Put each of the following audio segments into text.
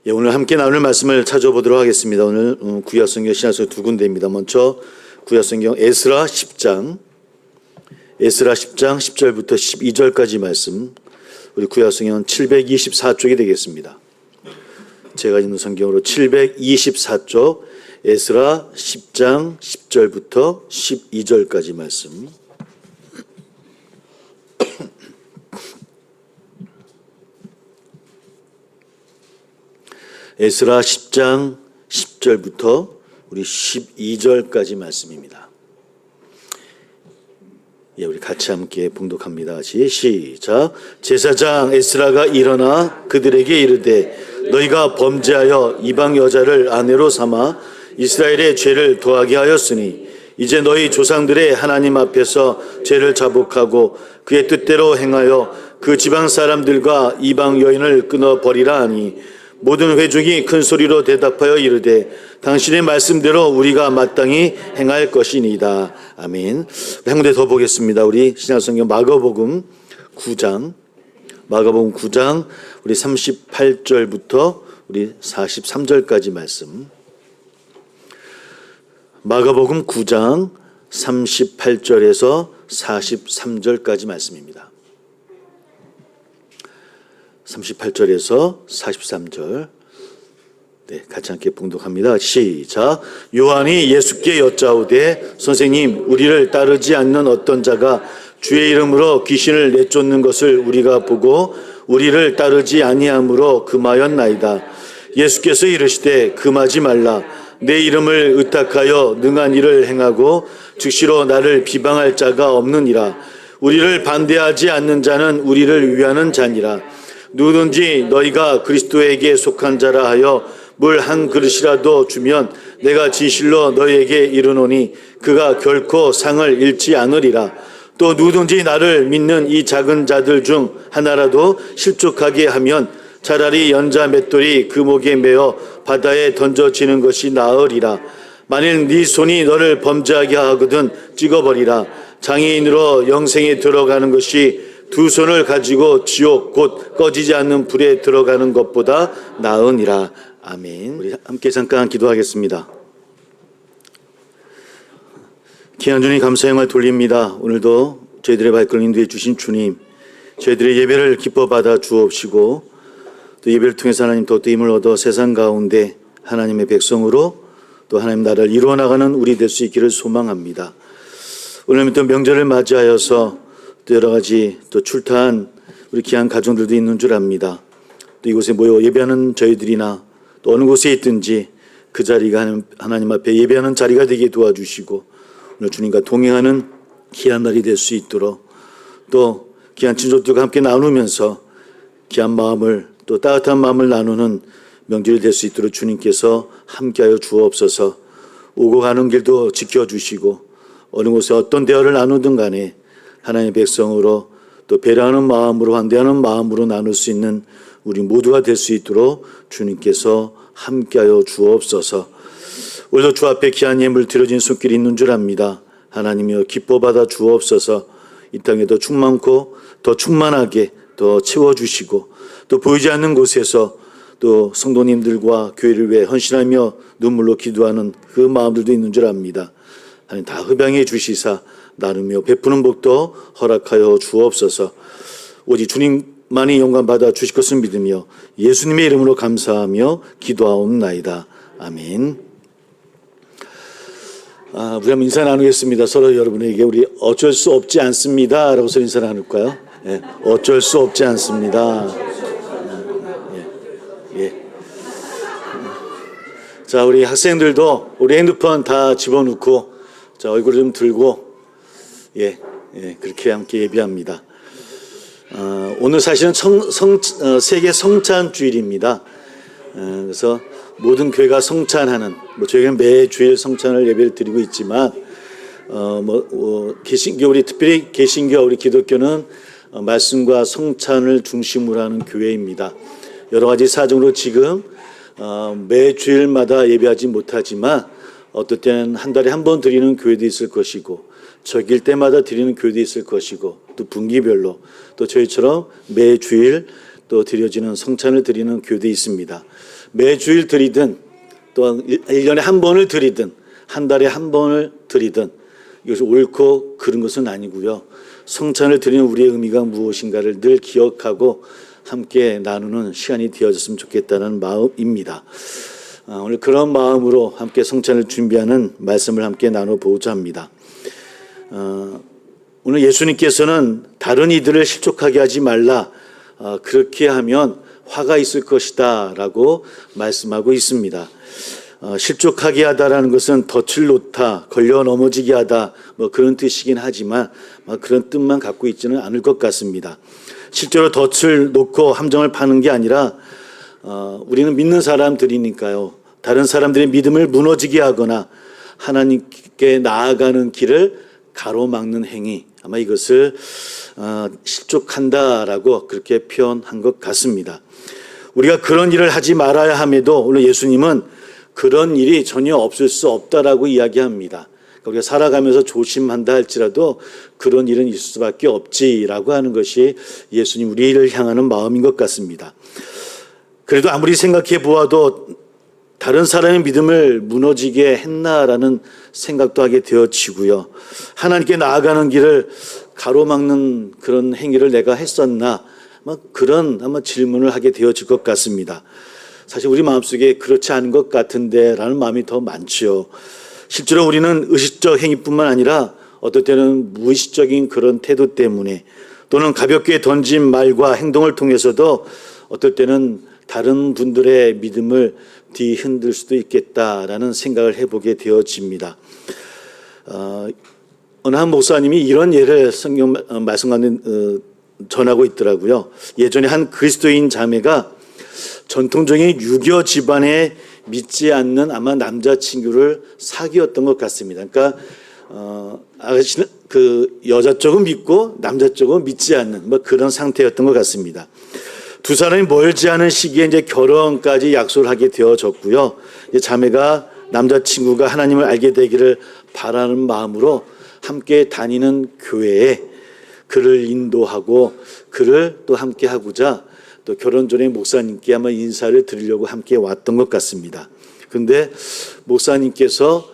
예, 오늘 함께 나눌 말씀을 찾아보도록 하겠습니다. 오늘 구약성경 신약성 두 군데입니다. 먼저 구약성경 에스라 10장 10절부터 12절까지 말씀. 우리 구약성경은 724쪽이 되겠습니다. 제가 있는 성경으로 724쪽 에스라 10장 10절부터 12절까지 말씀. 에스라 10장 10절부터 우리 12절까지 말씀입니다. 예, 우리 같이 함께 봉독합니다. 시작. 제사장 에스라가 일어나 그들에게 이르되 너희가 범죄하여 이방 여자를 아내로 삼아 이스라엘의 죄를 더하게 하였으니 이제 너희 조상들의 하나님 앞에서 죄를 자복하고 그의 뜻대로 행하여 그 지방 사람들과 이방 여인을 끊어버리라 하니 모든 회중이 큰 소리로 대답하여 이르되 당신의 말씀대로 우리가 마땅히 행할 것이니이다. 아멘. 한 군데 더 보겠습니다. 우리 신약성경 마가복음 9장 우리 38절부터 우리 43절까지 말씀. 마가복음 9장 38절에서 43절까지 말씀입니다. 38절에서 43절. 네, 같이 함께 봉독합니다. 시작. 요한이 예수께 여짜오되 선생님, 우리를 따르지 않는 어떤 자가 주의 이름으로 귀신을 내쫓는 것을 우리가 보고 우리를 따르지 아니함으로 금하였나이다. 예수께서 이르시되 금하지 말라. 내 이름을 의탁하여 능한 일을 행하고 즉시로 나를 비방할 자가 없느니라. 우리를 반대하지 않는 자는 우리를 위하는 자니라. 누구든지 너희가 그리스도에게 속한 자라 하여 물 한 그릇이라도 주면 내가 진실로 너희에게 이르노니 그가 결코 상을 잃지 않으리라. 또 누구든지 나를 믿는 이 작은 자들 중 하나라도 실족하게 하면 차라리 연자 맷돌이 그 목에 매어 바다에 던져지는 것이 나으리라. 만일 네 손이 너를 범죄하게 하거든 찍어버리라. 장애인으로 영생에 들어가는 것이 두 손을 가지고 지옥 곧 꺼지지 않는 불에 들어가는 것보다 나으니라. 아멘. 우리 함께 잠깐 기도하겠습니다. 귀한 주님 감사 영광을 돌립니다. 오늘도 저희들의 발걸음 인도해 주신 주님, 저희들의 예배를 기뻐 받아 주옵시고 또 예배를 통해서 하나님 더 힘을 얻어 세상 가운데 하나님의 백성으로 또 하나님 나라를 이루어 나가는 우리 될 수 있기를 소망합니다. 오늘 또 명절을 맞이하여서 또 여러 가지 또 출타한 우리 귀한 가정들도 있는 줄 압니다. 또 이곳에 모여 예배하는 저희들이나 또 어느 곳에 있든지 그 자리가 하나님 앞에 예배하는 자리가 되게 도와주시고 오늘 주님과 동행하는 귀한 날이 될 수 있도록 또 귀한 친족들과 함께 나누면서 귀한 마음을 또 따뜻한 마음을 나누는 명절이 될 수 있도록 주님께서 함께하여 주옵소서. 오고 가는 길도 지켜주시고 어느 곳에 어떤 대화를 나누든 간에 하나님의 백성으로 또 배려하는 마음으로 환대하는 마음으로 나눌 수 있는 우리 모두가 될 수 있도록 주님께서 함께하여 주옵소서. 오늘도 주 앞에 귀한 예물 드려진 손길이 있는 줄 압니다. 하나님이여 기뻐 받아 주옵소서. 이 땅에 더 충만고 더 충만하게 더 채워주시고 또 보이지 않는 곳에서 또 성도님들과 교회를 위해 헌신하며 눈물로 기도하는 그 마음들도 있는 줄 압니다. 하나님 다 흡양해 주시사 나누며 베푸는 복도 허락하여 주옵소서. 오직 주님만이 영광 받아 주실 것을 믿으며 예수님의 이름으로 감사하며 기도하옵나이다. 아멘. 우리 한번 인사 나누겠습니다. 서로 여러분에게 우리 어쩔 수 없지 않습니다 라고 서 인사 나눌까요? 예, 어쩔 수 없지 않습니다. 예. 자, 우리 학생들도 우리 핸드폰 다 집어넣고 자, 얼굴 좀 들고 그렇게 함께 예배합니다. 오늘 사실은 세계 성찬 주일입니다. 그래서 모든 교회가 성찬하는, 저희는 매주일 성찬을 예배를 드리고 있지만, 개신교, 우리 특별히 개신교, 우리 기독교는 말씀과 성찬을 중심으로 하는 교회입니다. 여러 가지 사정으로 지금 매주일마다 예배하지 못하지만, 어떨 때는 한 달에 한 번 드리는 교회도 있을 것이고, 적일 때마다 드리는 교회도 있을 것이고, 또 분기별로, 또 저희처럼 매주일 또 드려지는 성찬을 드리는 교회도 있습니다. 매주일 드리든 또 1년에 한 번을 드리든 한 달에 한 번을 드리든 이것이 옳고 그런 것은 아니고요. 성찬을 드리는 우리의 의미가 무엇인가를 늘 기억하고 함께 나누는 시간이 되어졌으면 좋겠다는 마음입니다. 오늘 그런 마음으로 함께 성찬을 준비하는 말씀을 함께 나눠보고자 합니다. 오늘 예수님께서는 다른 이들을 실족하게 하지 말라, 그렇게 하면 화가 있을 것이다 라고 말씀하고 있습니다. 실족하게 하다라는 것은 덫을 놓다, 걸려 넘어지게 하다, 그런 뜻이긴 하지만 그런 뜻만 갖고 있지는 않을 것 같습니다. 실제로 덫을 놓고 함정을 파는 게 아니라 우리는 믿는 사람들이니까요. 다른 사람들의 믿음을 무너지게 하거나 하나님께 나아가는 길을 가로막는 행위, 아마 이것을 실족한다라고 그렇게 표현한 것 같습니다. 우리가 그런 일을 하지 말아야 함에도 오늘 예수님은 그런 일이 전혀 없을 수 없다라고 이야기합니다. 그러니까 우리가 살아가면서 조심한다 할지라도 그런 일은 있을 수밖에 없지라고 하는 것이 예수님 우리를 향하는 마음인 것 같습니다. 그래도 아무리 생각해 보아도 다른 사람의 믿음을 무너지게 했나라는 생각도 하게 되어지고요. 하나님께 나아가는 길을 가로막는 그런 행위를 내가 했었나, 그런 아마 질문을 하게 되어질 것 같습니다. 사실 우리 마음속에 그렇지 않은 것 같은데 라는 마음이 더 많지요. 실제로 우리는 의식적 행위뿐만 아니라 어떨 때는 무의식적인 그런 태도 때문에 또는 가볍게 던진 말과 행동을 통해서도 어떨 때는 다른 분들의 믿음을 뒤흔들 수도 있겠다라는 생각을 해보게 되어집니다. 어느 한 목사님이 이런 예를 성경 말씀 가운데 전하고 있더라고요. 예전에 한 그리스도인 자매가 전통적인 유교 집안에 믿지 않는 아마 남자친구를 사귀었던 것 같습니다. 그러니까 아가씨는 그 여자 쪽은 믿고 남자 쪽은 믿지 않는 그런 상태였던 것 같습니다. 두 사람이 멀지 않은 시기에 이제 결혼까지 약속을 하게 되어졌고요. 이제 자매가 남자친구가 하나님을 알게 되기를 바라는 마음으로 함께 다니는 교회에 그를 인도하고 그를 또 함께 하고자 또 결혼 전에 목사님께 아마 인사를 드리려고 함께 왔던 것 같습니다. 그런데 목사님께서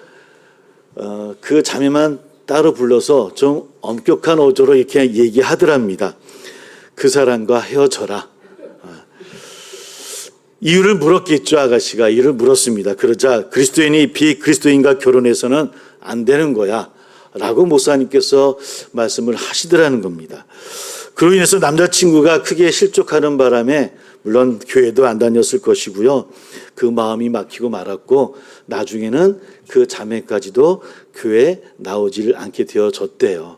그 자매만 따로 불러서 좀 엄격한 어조로 이렇게 얘기하더랍니다. 그 사람과 헤어져라. 이유를 물었겠죠. 아가씨가 이유를 물었습니다. 그러자 그리스도인이 비그리스도인과 결혼해서는 안 되는 거야 라고 목사님께서 말씀을 하시더라는 겁니다. 그로 인해서 남자친구가 크게 실족하는 바람에 물론 교회도 안 다녔을 것이고요. 그 마음이 막히고 말았고 나중에는 그 자매까지도 교회에 나오지를 않게 되어졌대요.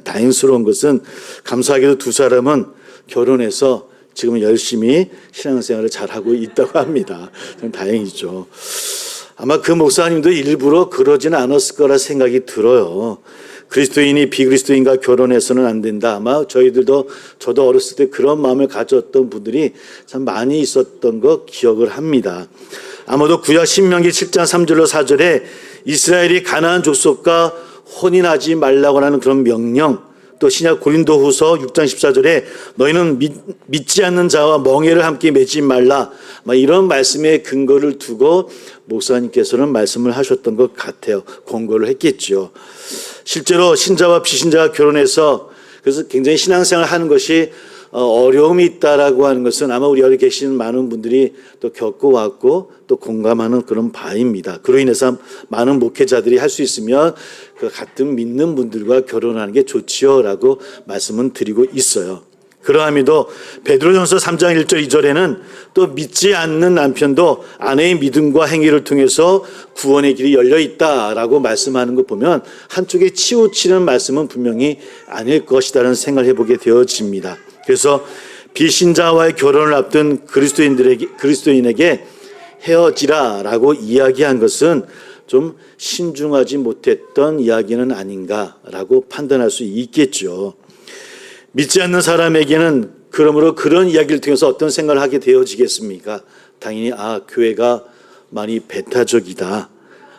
다행스러운 것은 감사하게도 두 사람은 결혼해서 지금 열심히 신앙생활을 잘하고 있다고 합니다. 다행이죠. 아마 그 목사님도 일부러 그러지는 않았을 거라 생각이 들어요. 그리스도인이 비그리스도인과 결혼해서는 안 된다. 아마 저도 어렸을 때 그런 마음을 가졌던 분들이 참 많이 있었던 거 기억을 합니다. 아마도 구약 신명기 7장 3절로 4절에 이스라엘이 가나안 족속과 혼인하지 말라고 하는 그런 명령, 또 신약 고린도후서 6장 14절에 너희는 믿지 않는 자와 멍에를 함께 맺지 말라, 이런 말씀의 근거를 두고 목사님께서는 말씀을 하셨던 것 같아요. 권고를 했겠죠. 실제로 신자와 비신자가 결혼해서 그래서 굉장히 신앙생활을 하는 것이 어려움이 있다라고 하는 것은 아마 우리 여기 계시는 많은 분들이 또 겪어왔고 또 공감하는 그런 바입니다. 그로 인해서 많은 목회자들이 할 수 있으면 그 같은 믿는 분들과 결혼하는 게 좋지요라고 말씀은 드리고 있어요. 그러함에도 베드로전서 3장 1절 2절에는 또 믿지 않는 남편도 아내의 믿음과 행위를 통해서 구원의 길이 열려 있다라고 말씀하는 거 보면 한쪽에 치우치는 말씀은 분명히 아닐 것이라는 생각을 해보게 되어집니다. 그래서 비신자와의 결혼을 앞둔 그리스도인에게 헤어지라라고 이야기한 것은 좀 신중하지 못했던 이야기는 아닌가라고 판단할 수 있겠죠. 믿지 않는 사람에게는 그러므로 그런 이야기를 통해서 어떤 생각을 하게 되어지겠습니까? 당연히 교회가 많이 배타적이다,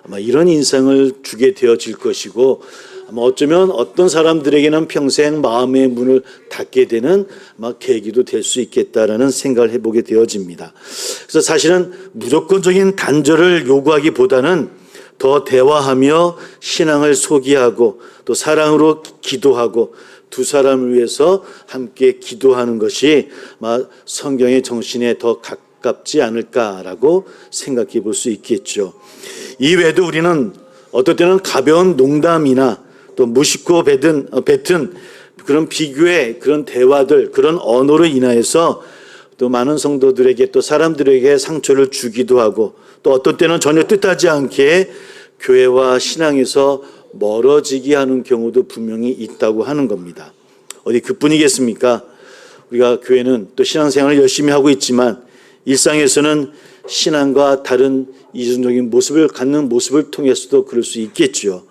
아마 이런 인상을 주게 되어질 것이고 아마 어쩌면 어떤 사람들에게는 평생 마음의 문을 닫게 되는 아마 계기도 될 수 있겠다라는 생각을 해보게 되어집니다. 그래서 사실은 무조건적인 단절을 요구하기보다는 더 대화하며 신앙을 소개하고 또 사랑으로 기도하고 두 사람을 위해서 함께 기도하는 것이 아마 성경의 정신에 더 가깝지 않을까라고 생각해 볼 수 있겠죠. 이외에도 우리는 어떨 때는 가벼운 농담이나 또 무심코 뱉은 그런 비교의 그런 대화들, 그런 언어로 인하여서 또 많은 성도들에게 또 사람들에게 상처를 주기도 하고 또 어떤 때는 전혀 뜻하지 않게 교회와 신앙에서 멀어지게 하는 경우도 분명히 있다고 하는 겁니다. 어디 그뿐이겠습니까? 우리가 교회는 또 신앙생활을 열심히 하고 있지만 일상에서는 신앙과 다른 이중적인 모습을 갖는 모습을 통해서도 그럴 수 있겠죠.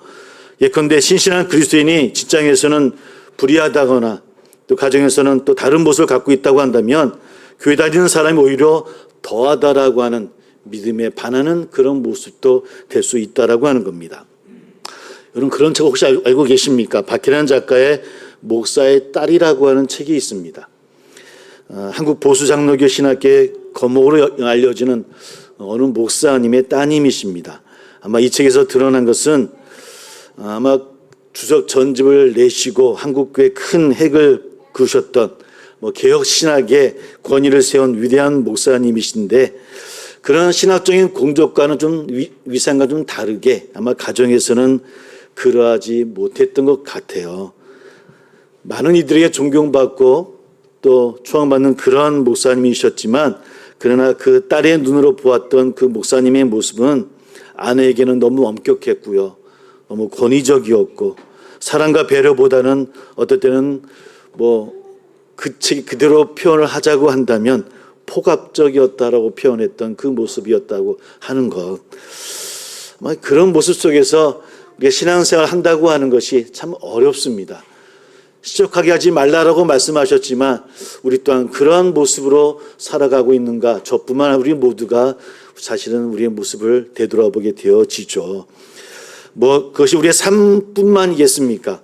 예컨대 신신한 그리스도인이 직장에서는 불의하다거나 또 가정에서는 또 다른 모습을 갖고 있다고 한다면 교회 다니는 사람이 오히려 더하다라고 하는 믿음에 반하는 그런 모습도 될 수 있다라고 하는 겁니다. 여러분 그런 책 혹시 알고 계십니까? 박혜란 작가의 목사의 딸이라고 하는 책이 있습니다. 한국 보수장로교 신학계의 거목으로 알려지는 어느 목사님의 따님이십니다. 아마 이 책에서 드러난 것은 아마 주석 전집을 내시고 한국교회 큰 핵을 그으셨던 개혁 신학의 권위를 세운 위대한 목사님이신데 그런 신학적인 공적과는 좀 위상과 좀 다르게 아마 가정에서는 그러하지 못했던 것 같아요. 많은 이들에게 존경받고 또 추앙받는 그런 목사님이셨지만 그러나 그 딸의 눈으로 보았던 그 목사님의 모습은 아내에게는 너무 엄격했고요. 너무 권위적이었고 사랑과 배려보다는 어떨 때는 그대로 표현을 하자고 한다면 폭압적이었다라고 표현했던 그 모습이었다고 하는 것. 그런 모습 속에서 우리가 신앙생활을 한다고 하는 것이 참 어렵습니다. 시적하게 하지 말라라고 말씀하셨지만 우리 또한 그러한 모습으로 살아가고 있는가 저뿐만 아니라 우리 모두가 사실은 우리의 모습을 되돌아보게 되어지죠. 그것이 우리의 삶뿐만이겠습니까?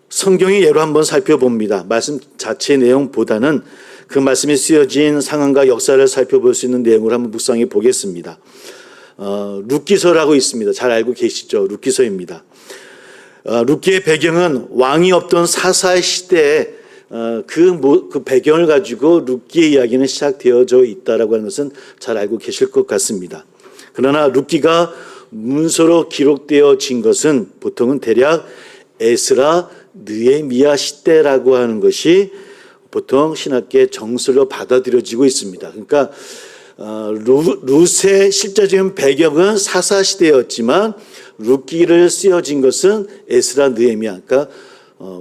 성경의 예로 한번 살펴봅니다. 말씀 자체의 내용보다는 그 말씀이 쓰여진 상황과 역사를 살펴볼 수 있는 내용을 한번 묵상해 보겠습니다. 룻기서라고 있습니다. 잘 알고 계시죠? 룻기서입니다. 룻기의 배경은 왕이 없던 사사의 시대에 그 배경을 가지고 룻기의 이야기는 시작되어져 있다라고 하는 것은 잘 알고 계실 것 같습니다. 그러나 룻기가 문서로 기록되어진 것은 보통은 대략 에스라, 느헤미야 시대라고 하는 것이 보통 신학계 정설로 받아들여지고 있습니다. 그러니까 룻의 실제적인 배경은 사사 시대였지만 룻기를 쓰여진 것은 에스라, 느헤미야, 그러니까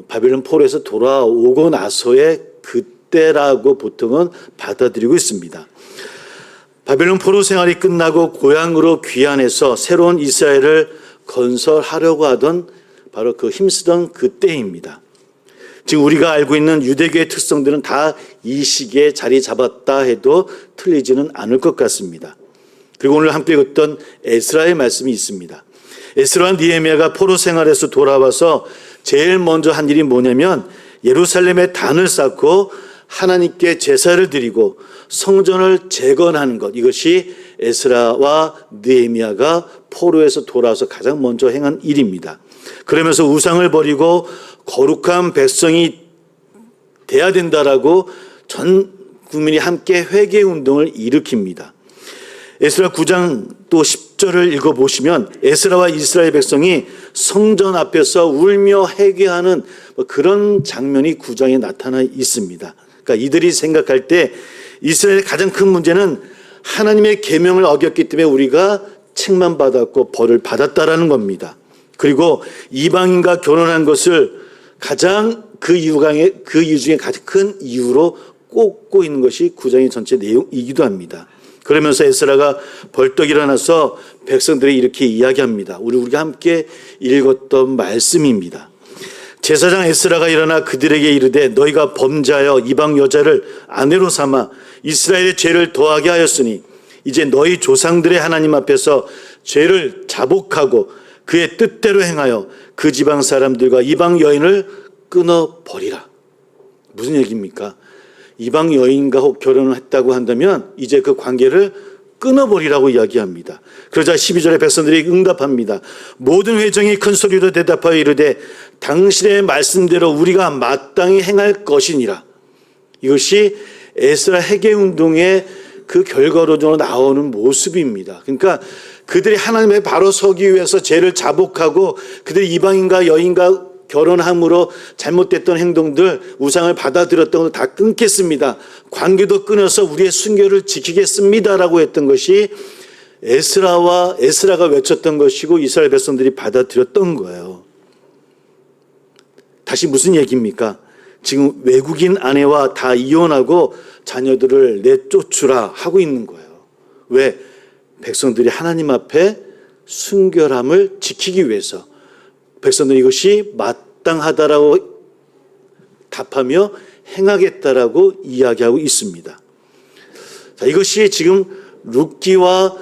바벨론 포로에서 돌아오고 나서의 그때라고 보통은 받아들이고 있습니다. 바벨론 포로 생활이 끝나고 고향으로 귀환해서 새로운 이스라엘을 건설하려고 하던 바로 그 힘쓰던 그때입니다. 지금 우리가 알고 있는 유대교의 특성들은 다 이 시기에 자리 잡았다 해도 틀리지는 않을 것 같습니다. 그리고 오늘 함께 읽었던 에스라의 말씀이 있습니다. 에스라와 느헤미야가 포로 생활에서 돌아와서 제일 먼저 한 일이 뭐냐면 예루살렘에 단을 쌓고 하나님께 제사를 드리고 성전을 재건하는 것, 이것이 에스라와 느헤미야가 포로에서 돌아와서 가장 먼저 행한 일입니다. 그러면서 우상을 버리고 거룩한 백성이 돼야 된다라고 전 국민이 함께 회개 운동을 일으킵니다. 에스라 9장 또 10절을 읽어보시면 에스라와 이스라엘 백성이 성전 앞에서 울며 회개하는 그런 장면이 9장에 나타나 있습니다. 그러니까 이들이 생각할 때 이스라엘의 가장 큰 문제는 하나님의 계명을 어겼기 때문에 우리가 책만 받았고 벌을 받았다라는 겁니다. 그리고 이방인과 결혼한 것을 가장 그 이유 중에 가장 큰 이유로 꼽고 있는 것이 9장의 전체 내용이기도 합니다. 그러면서 에스라가 벌떡 일어나서 백성들이 이렇게 이야기합니다. 우리가 함께 읽었던 말씀입니다. 제사장 에스라가 일어나 그들에게 이르되 너희가 범죄하여 이방 여자를 아내로 삼아 이스라엘의 죄를 더하게 하였으니 이제 너희 조상들의 하나님 앞에서 죄를 자복하고 그의 뜻대로 행하여 그 지방 사람들과 이방 여인을 끊어버리라. 무슨 얘기입니까? 이방 여인과 혹 결혼을 했다고 한다면 이제 그 관계를 끊어버리라고 이야기합니다. 그러자 12절에 백성들이 응답합니다. 모든 회중이 큰 소리로 대답하여 이르되 당신의 말씀대로 우리가 마땅히 행할 것이니라. 이것이 에스라 회개운동의 그 결과로 나오는 모습입니다. 그러니까 그들이 하나님의 바로 서기 위해서 죄를 자복하고 그들이 이방인과 여인과 결혼함으로 잘못됐던 행동들, 우상을 받아들였던 걸 다 끊겠습니다. 관계도 끊어서 우리의 순결을 지키겠습니다라고 했던 것이 에스라가 외쳤던 것이고 이스라엘 백성들이 받아들였던 거예요. 다시 무슨 얘기입니까? 지금 외국인 아내와 다 이혼하고 자녀들을 내쫓으라 하고 있는 거예요. 왜? 백성들이 하나님 앞에 순결함을 지키기 위해서 백성들이 이것이 마땅하다라고 답하며 행하겠다라고 이야기하고 있습니다. 자, 이것이 지금 룻기와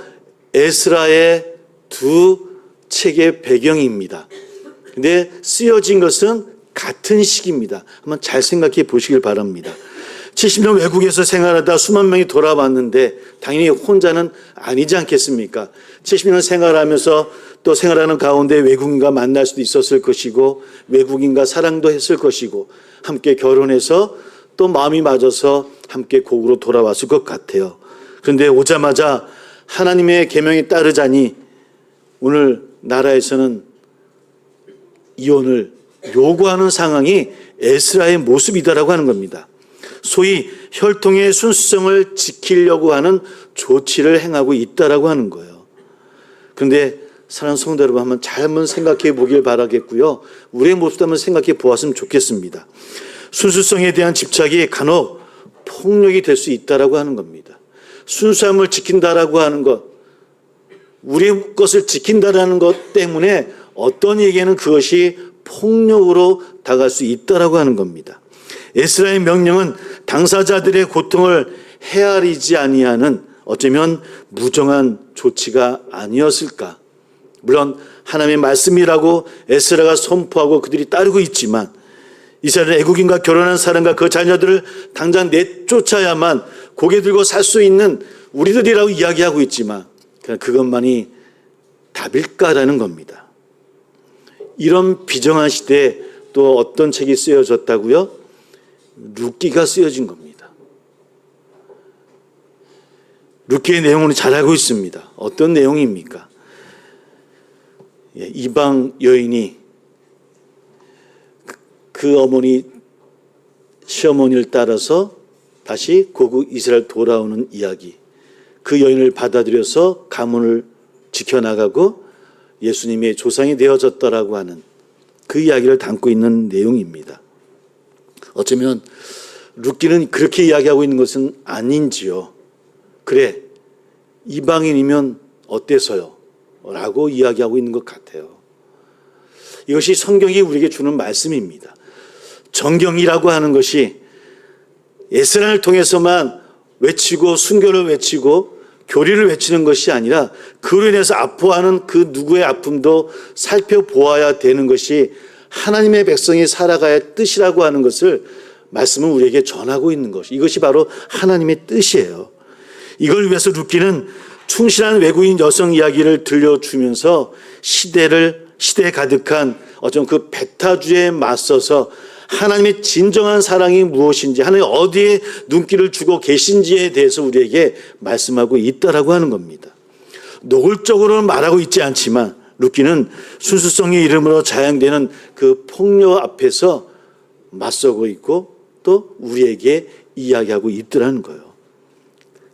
에스라의 두 책의 배경입니다. 근데 쓰여진 것은 같은 시기입니다. 한번 잘 생각해 보시길 바랍니다. 70년 외국에서 생활하다 수만 명이 돌아왔는데 당연히 혼자는 아니지 않겠습니까? 70년 생활하면서 또 생활하는 가운데 외국인과 만날 수도 있었을 것이고 외국인과 사랑도 했을 것이고 함께 결혼해서 또 마음이 맞아서 함께 고국으로 돌아왔을 것 같아요. 그런데 오자마자 하나님의 계명에 따르자니 오늘 나라에서는 이혼을 요구하는 상황이 에스라의 모습이다라고 하는 겁니다. 소위 혈통의 순수성을 지키려고 하는 조치를 행하고 있다라고 하는 거예요. 그런데 사랑하는 성도 여러분, 한번 생각해 보길 바라겠고요. 우리의 모습도 한번 생각해 보았으면 좋겠습니다. 순수성에 대한 집착이 간혹 폭력이 될 수 있다라고 하는 겁니다. 순수함을 지킨다라고 하는 것, 우리의 것을 지킨다라는 것 때문에 어떤 이에게는 그것이 폭력으로 다가갈 수 있다라고 하는 겁니다. 에스라의 명령은 당사자들의 고통을 헤아리지 아니하는 어쩌면 무정한 조치가 아니었을까. 물론 하나님의 말씀이라고 에스라가 선포하고 그들이 따르고 있지만 이스라엘 애국인과 결혼한 사람과 그 자녀들을 당장 내쫓아야만 고개 들고 살 수 있는 우리들이라고 이야기하고 있지만 그것만이 답일까라는 겁니다. 이런 비정한 시대에 또 어떤 책이 쓰여졌다고요? 룻기가 쓰여진 겁니다. 룻기의 내용은 잘 알고 있습니다. 어떤 내용입니까? 이방 여인이 그 어머니 시어머니를 따라서 다시 고국 이스라엘 돌아오는 이야기, 그 여인을 받아들여서 가문을 지켜나가고 예수님의 조상이 되어졌다라고 하는 그 이야기를 담고 있는 내용입니다. 어쩌면 룻기는 그렇게 이야기하고 있는 것은 아닌지요. 그래, 이방인이면 어때서요? 라고 이야기하고 있는 것 같아요. 이것이 성경이 우리에게 주는 말씀입니다. 정경이라고 하는 것이 에스라를 통해서만 외치고 순교를 외치고 교리를 외치는 것이 아니라 그로 인해서 아파하는 그 누구의 아픔도 살펴보아야 되는 것이 하나님의 백성이 살아가야 뜻이라고 하는 것을 말씀은 우리에게 전하고 있는 것. 이것이 바로 하나님의 뜻이에요. 이걸 위해서 룻기는 충실한 외국인 여성 이야기를 들려주면서 시대에 가득한 어떤 그 배타주에 맞서서 하나님의 진정한 사랑이 무엇인지, 하나님 어디에 눈길을 주고 계신지에 대해서 우리에게 말씀하고 있다라고 하는 겁니다. 노골적으로는 말하고 있지 않지만 룻기는 순수성의 이름으로 자양되는 그 폭력 앞에서 맞서고 있고 또 우리에게 이야기하고 있더라는 거예요.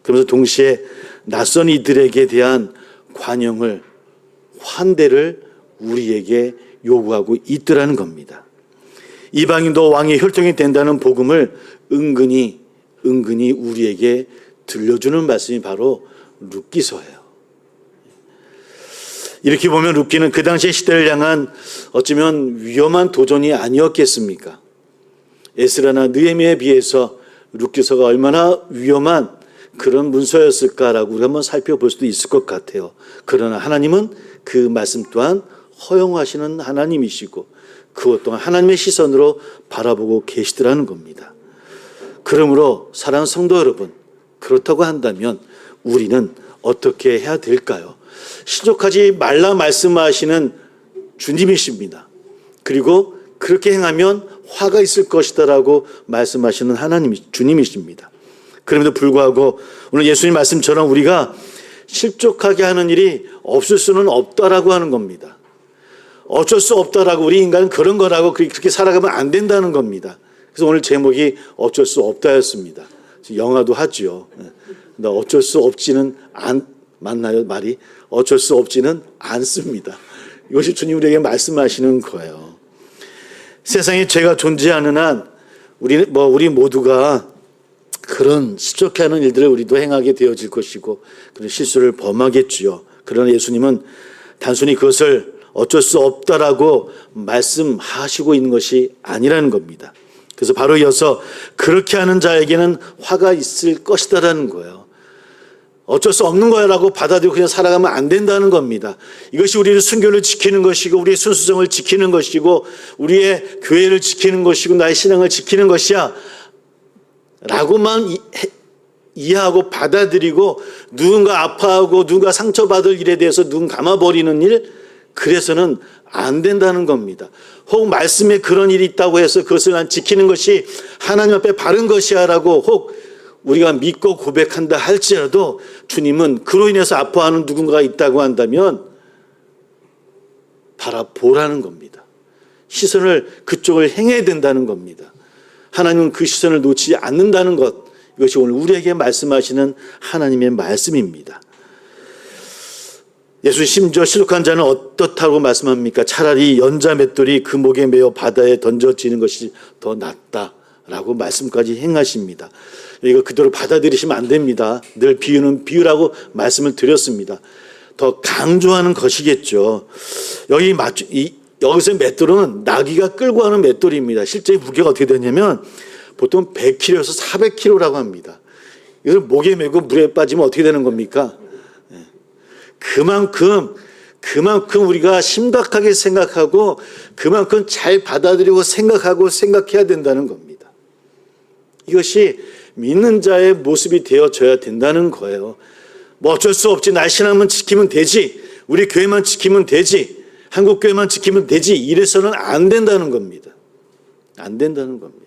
그러면서 동시에 낯선 이들에게 대한 관용을, 환대를 우리에게 요구하고 있더라는 겁니다. 이방인도 왕의 혈통이 된다는 복음을 은근히 우리에게 들려주는 말씀이 바로 룻기서예요. 이렇게 보면 룻기는 그 당시의 시대를 향한 어쩌면 위험한 도전이 아니었겠습니까? 에스라나 느헤미야에 비해서 룻기서가 얼마나 위험한 그런 문서였을까라고 우리가 한번 살펴볼 수도 있을 것 같아요. 그러나 하나님은 그 말씀 또한 허용하시는 하나님이시고 그것 또한 하나님의 시선으로 바라보고 계시더라는 겁니다. 그러므로 사랑하는 성도 여러분, 그렇다고 한다면 우리는 어떻게 해야 될까요? 신족하지 말라 말씀하시는 주님이십니다. 그리고 그렇게 행하면 화가 있을 것이다라고 말씀하시는 주님이십니다. 그럼에도 불구하고 오늘 예수님 말씀처럼 우리가 실족하게 하는 일이 없을 수는 없다라고 하는 겁니다. 어쩔 수 없다라고, 우리 인간은 그런 거라고 그렇게 살아가면 안 된다는 겁니다. 그래서 오늘 제목이 어쩔 수 없다였습니다. 영화도 하죠. 어쩔 수 없지는 맞나요? 말이 어쩔 수 없지는 않습니다. 이것이 주님 우리에게 말씀하시는 거예요. 세상에 죄가 존재하는 한 우리 모두가 그런 실족해 하는 일들을 우리도 행하게 되어질 것이고 그런 실수를 범하겠지요. 그러나 예수님은 단순히 그것을 어쩔 수 없다라고 말씀하시고 있는 것이 아니라는 겁니다. 그래서 바로 이어서 그렇게 하는 자에게는 화가 있을 것이다라는 거예요. 어쩔 수 없는 거야라고 받아들이고 그냥 살아가면 안 된다는 겁니다. 이것이 우리의 순교를 지키는 것이고 우리의 순수성을 지키는 것이고 우리의 교회를 지키는 것이고 나의 신앙을 지키는 것이야 라고만 이해하고 받아들이고 누군가 아파하고 누군가 상처받을 일에 대해서 눈 감아버리는 일, 그래서는 안 된다는 겁니다. 혹 말씀에 그런 일이 있다고 해서 그것을 난 지키는 것이 하나님 앞에 바른 것이야 라고 혹 우리가 믿고 고백한다 할지라도 주님은 그로 인해서 아파하는 누군가가 있다고 한다면 바라보라는 겁니다. 시선을 그쪽을 향해야 된다는 겁니다. 하나님은 그 시선을 놓치지 않는다는 것, 이것이 오늘 우리에게 말씀하시는 하나님의 말씀입니다. 예수 심지어 실족한 자는 어떻다고 말씀합니까? 차라리 연자 맷돌이 그 목에 매어 바다에 던져지는 것이 더 낫다라고 말씀까지 행하십니다. 이거 그대로 받아들이시면 안 됩니다. 늘 비유는 비유라고 말씀을 드렸습니다. 더 강조하는 것이겠죠. 여기서 맷돌은 나귀가 끌고 가는 맷돌입니다. 실제 무게가 어떻게 되냐면 보통 100kg에서 400kg라고 합니다. 이걸 목에 메고 물에 빠지면 어떻게 되는 겁니까? 그만큼 우리가 심각하게 생각하고 그만큼 잘 받아들이고 생각해야 된다는 겁니다. 이것이 믿는 자의 모습이 되어져야 된다는 거예요. 뭐 어쩔 수 없지, 날 신앙만 지키면 되지, 우리 교회만 지키면 되지, 한국 교회만 지키면 되지, 이래서는 안 된다는 겁니다. 안 된다는 겁니다.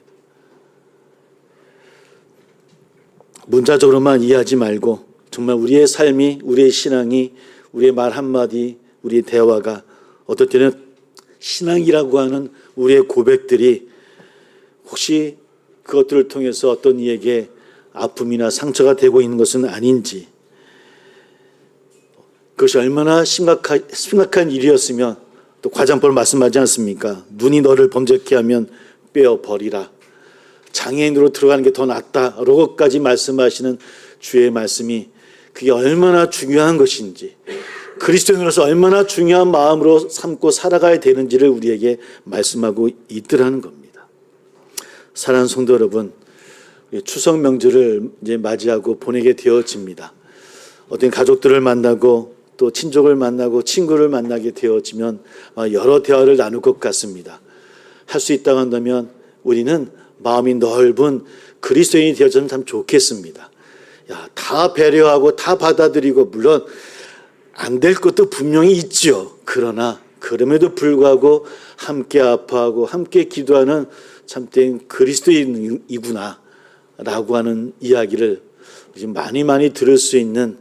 문자적으로만 이해하지 말고 정말 우리의 삶이, 우리의 신앙이, 우리의 말 한마디, 우리의 대화가 어떨 때는 신앙이라고 하는 우리의 고백들이 혹시 그것들을 통해서 어떤 이에게 아픔이나 상처가 되고 있는 것은 아닌지, 그것이 얼마나 심각한 일이었으면 또 과장법을 말씀하지 않습니까? 눈이 너를 범죄케 하면 빼어버리라. 장애인으로 들어가는 게 더 낫다라고까지 말씀하시는 주의 말씀이 그게 얼마나 중요한 것인지, 그리스도인으로서 얼마나 중요한 마음으로 삼고 살아가야 되는지를 우리에게 말씀하고 있더라는 겁니다. 사랑하는 성도 여러분, 추석 명절을 이제 맞이하고 보내게 되어집니다. 어떤 가족들을 만나고 또 친족을 만나고 친구를 만나게 되어지면 여러 대화를 나눌 것 같습니다. 할 수 있다고 한다면 우리는 마음이 넓은 그리스도인이 되어져면 참 좋겠습니다. 다 배려하고 다 받아들이고, 물론 안 될 것도 분명히 있죠. 그러나 그럼에도 불구하고 함께 아파하고 함께 기도하는 참된 그리스도인이구나 라고 하는 이야기를 많이 들을 수 있는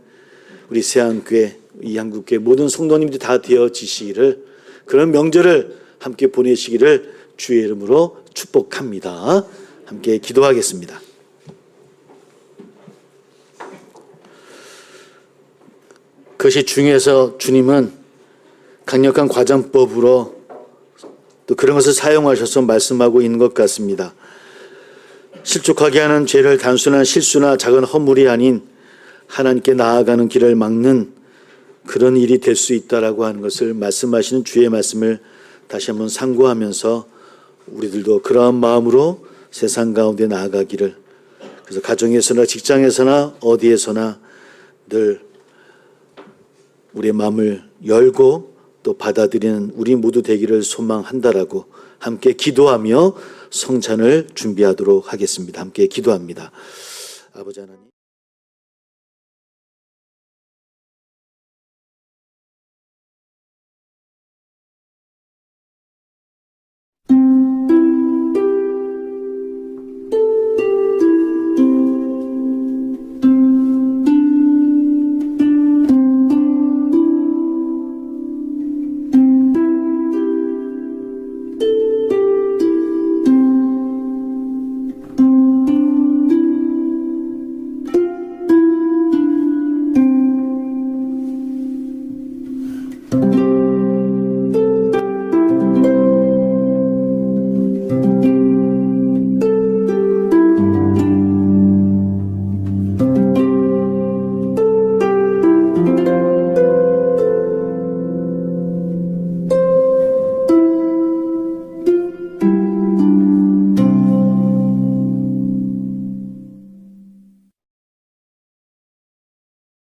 우리 세안교회, 이 한국교회 모든 성도님들이 다 되어지시기를, 그런 명절을 함께 보내시기를 주의 이름으로 축복합니다. 함께 기도하겠습니다. 그것이 중요해서 주님은 강력한 과장법으로 또 그런 것을 사용하셔서 말씀하고 있는 것 같습니다. 실족하게 하는 죄를 단순한 실수나 작은 허물이 아닌 하나님께 나아가는 길을 막는 그런 일이 될 수 있다라고 하는 것을 말씀하시는 주의 말씀을 다시 한번 상고하면서 우리들도 그러한 마음으로 세상 가운데 나아가기를, 그래서 가정에서나 직장에서나 어디에서나 늘 우리의 마음을 열고 또 받아들이는 우리 모두 되기를 소망한다라고 함께 기도하며 성찬을 준비하도록 하겠습니다. 함께 기도합니다. 아버지 하나님.